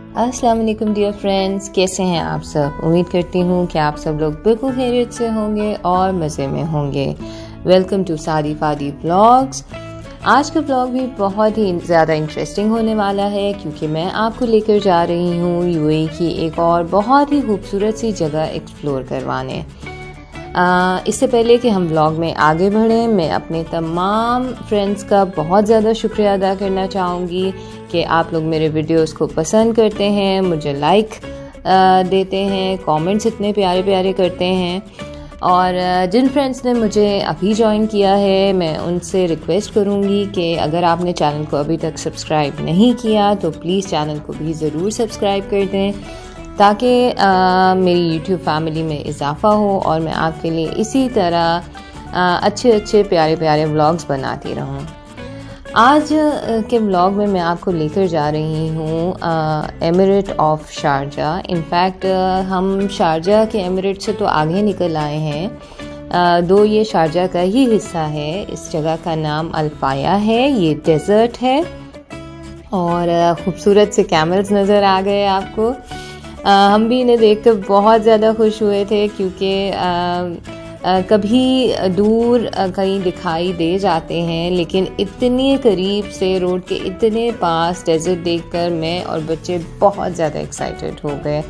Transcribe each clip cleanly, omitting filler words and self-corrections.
अस्सलाम वालेकुम dear friends, कैसे हैं आप सब। उम्मीद करती हूँ कि आप सब लोग बिल्कुल खैरियत से होंगे और मज़े में होंगे। वेलकम टू सादी फादी व्लॉग्स। आज का व्लॉग भी बहुत ही ज़्यादा इंटरेस्टिंग होने वाला है क्योंकि मैं आपको लेकर जा रही हूँ यूएई की एक और बहुत ही खूबसूरत सी जगह एक्सप्लोर करवाने। इससे पहले कि हम व्लॉग में आगे बढ़ें, मैं अपने तमाम फ्रेंड्स का बहुत ज़्यादा शुक्रिया अदा करना चाहूँगी कि आप लोग मेरे वीडियोस को पसंद करते हैं, मुझे लाइक देते हैं, कमेंट्स इतने प्यारे प्यारे करते हैं। और जिन फ्रेंड्स ने मुझे अभी ज्वाइन किया है, मैं उनसे रिक्वेस्ट करूँगी कि अगर आपने चैनल को अभी तक सब्सक्राइब नहीं किया तो प्लीज़ चैनल को भी ज़रूर सब्सक्राइब कर दें ताकि मेरी यूट्यूब फैमिली में इजाफ़ा हो और मैं आपके लिए इसी तरह अच्छे प्यारे प्यारे व्लॉग्स बनाती रहूँ। आज के व्लॉग में मैं आपको लेकर जा रही हूँ एमिरेट ऑफ शारजा। इनफैक्ट हम शारजा के एमिरेट से तो आगे निकल आए हैं, दो ये शारजा का ही हिस्सा है। इस जगह का नाम अल्फाया है, ये डेज़र्ट है और ख़ूबसूरत से कैमल्स नज़र आ गए आपको। हम भी इन्हें देखकर बहुत ज़्यादा खुश हुए थे क्योंकि कभी दूर कहीं दिखाई दे जाते हैं, लेकिन इतने करीब से रोड के इतने पास डेज़र्ट देखकर मैं और बच्चे बहुत ज़्यादा एक्साइटेड हो गए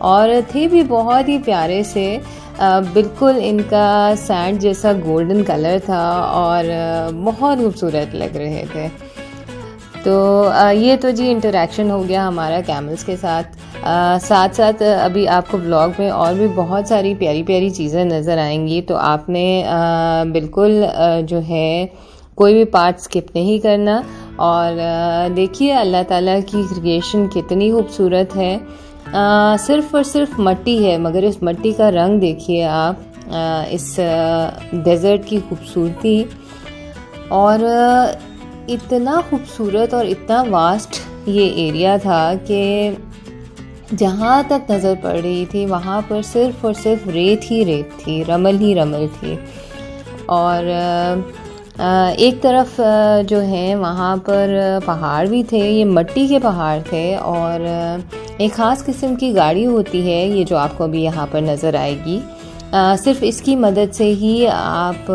और थे भी बहुत ही प्यारे से। बिल्कुल इनका सैंड जैसा गोल्डन कलर था और बहुत खूबसूरत लग रहे थे। तो ये तो जी इंटरेक्शन हो गया हमारा कैमल्स के साथ। साथ साथ अभी आपको व्लॉग में और भी बहुत सारी प्यारी प्यारी चीज़ें नज़र आएंगी, तो आपने बिल्कुल जो है कोई भी पार्ट स्किप नहीं करना। और देखिए अल्लाह ताला की क्रिएशन कितनी खूबसूरत है। सिर्फ़ और सिर्फ मट्टी है, मगर इस मट्टी का रंग देखिए आप, इस डेज़र्ट की खूबसूरती। और इतना खूबसूरत और इतना वास्ट ये एरिया था कि जहाँ तक नज़र पड़ रही थी वहाँ पर सिर्फ़ और सिर्फ रेत ही रेत थी, रमल ही रमल थी। और एक तरफ जो है वहाँ पर पहाड़ भी थे, ये मिट्टी के पहाड़ थे और एक ख़ास किस्म की गाड़ी होती है ये जो आपको अभी यहाँ पर नज़र आएगी। सिर्फ इसकी मदद से ही आप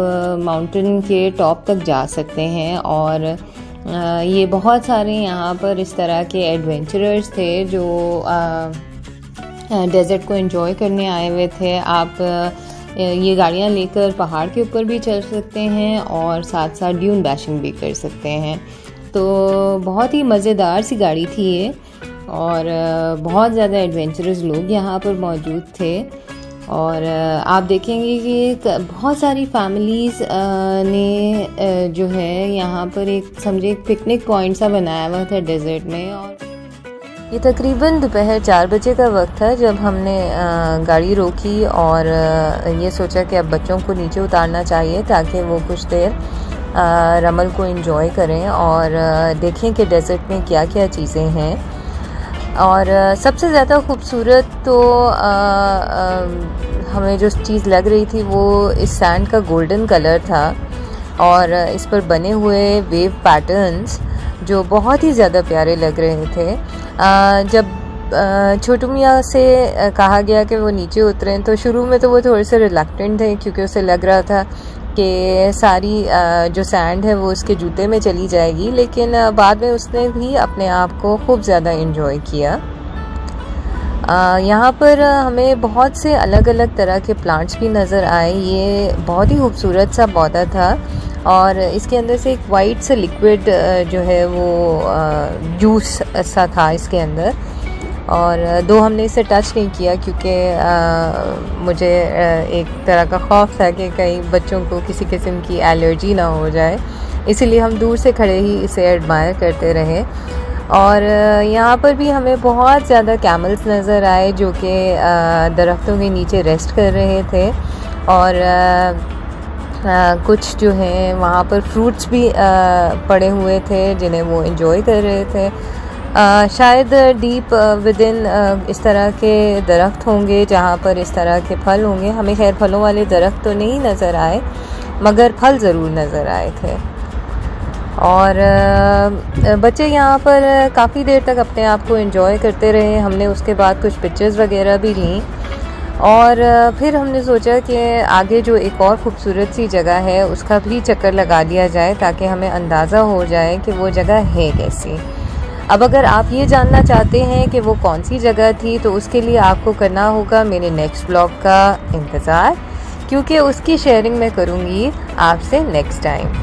माउंटेन के टॉप तक जा सकते हैं। और ये बहुत सारे यहाँ पर इस तरह के एडवेंचरर्स थे जो डेज़र्ट को एंजॉय करने आए हुए थे। आप ये गाड़ियाँ लेकर पहाड़ के ऊपर भी चल सकते हैं और साथ साथ ड्यून बैशिंग भी कर सकते हैं। तो बहुत ही मज़ेदार सी गाड़ी थी ये और बहुत ज़्यादा एडवेंचरस लोग यहाँ पर मौजूद थे। और आप देखेंगे कि बहुत सारी फैमिलीज़ ने जो है यहाँ पर एक समझे एक पिकनिक पॉइंट सा बनाया हुआ था डेज़र्ट में। और ये तकरीबन दोपहर 4 बजे का वक्त था जब हमने गाड़ी रोकी और ये सोचा कि अब बच्चों को नीचे उतारना चाहिए ताकि वो कुछ देर रमल को एंजॉय करें और देखें कि डेज़र्ट में क्या क्या चीज़ें हैं। और सबसे ज़्यादा खूबसूरत तो हमें जो चीज़ लग रही थी वो इस सैंड का गोल्डन कलर था और इस पर बने हुए वेव पैटर्न्स जो बहुत ही ज़्यादा प्यारे लग रहे थे। जब छोटू मियाँ से कहा गया कि वो नीचे उतरें तो शुरू में तो वो थोड़े से रिलक्टेंट थे क्योंकि उसे लग रहा था कि सारी जो सैंड है वो उसके जूते में चली जाएगी, लेकिन बाद में उसने भी अपने आप को खूब ज़्यादा एंजॉय किया। यहाँ पर हमें बहुत से अलग अलग तरह के प्लांट्स भी नज़र आए। ये बहुत ही खूबसूरत सा पौधा था और इसके अंदर से एक वाइट सा लिक्विड जो है वो जूस सा था इसके अंदर। और दो हमने इसे टच नहीं किया क्योंकि मुझे एक तरह का खौफ था कि कहीं बच्चों को किसी किस्म की एलर्जी ना हो जाए, इसीलिए हम दूर से खड़े ही इसे एडमायर करते रहे। और यहाँ पर भी हमें बहुत ज़्यादा कैमल्स नज़र आए जो कि दरख्तों के नीचे रेस्ट कर रहे थे और कुछ जो हैं वहाँ पर फ्रूट्स भी पड़े हुए थे जिन्हें वो एंजॉय कर रहे थे। शायद डीप विदिन इस तरह के दरख्त होंगे जहाँ पर इस तरह के फल होंगे। हमें खैर फलों वाले दरख्त तो नहीं नज़र आए मगर फल ज़रूर नज़र आए थे। और बच्चे यहाँ पर काफ़ी देर तक अपने आप को एंजॉय करते रहे। हमने उसके बाद कुछ पिक्चर्स वगैरह भी लीं और फिर हमने सोचा कि आगे जो एक और ख़ूबसूरत सी जगह है उसका भी चक्कर लगा लिया जाए ताकि हमें अंदाज़ा हो जाए कि वो जगह है कैसी। अब अगर आप ये जानना चाहते हैं कि वो कौन सी जगह थी तो उसके लिए आपको करना होगा मेरे नेक्स्ट ब्लॉग का इंतज़ार, क्योंकि उसकी शेयरिंग मैं करूँगी आपसे नेक्स्ट टाइम।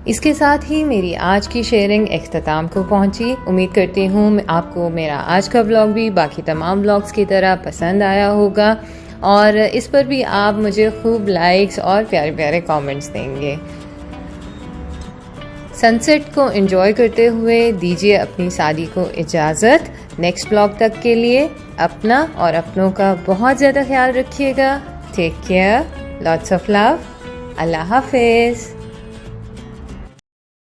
इसके साथ ही मेरी आज की शेयरिंग इख्तिताम को पहुंची। उम्मीद करती हूँ आपको मेरा आज का व्लॉग भी बाकी तमाम व्लॉग्स की तरह पसंद आया होगा और इस पर भी आप मुझे खूब लाइक्स और प्यारे प्यारे कमेंट्स देंगे। सनसेट को एंजॉय करते हुए दीजिए अपनी सादी को इजाज़त। नेक्स्ट व्लॉग तक के लिए अपना और अपनों का बहुत ज़्यादा ख्याल रखिएगा। Take care, lots of love, अल्लाह हाफिज़।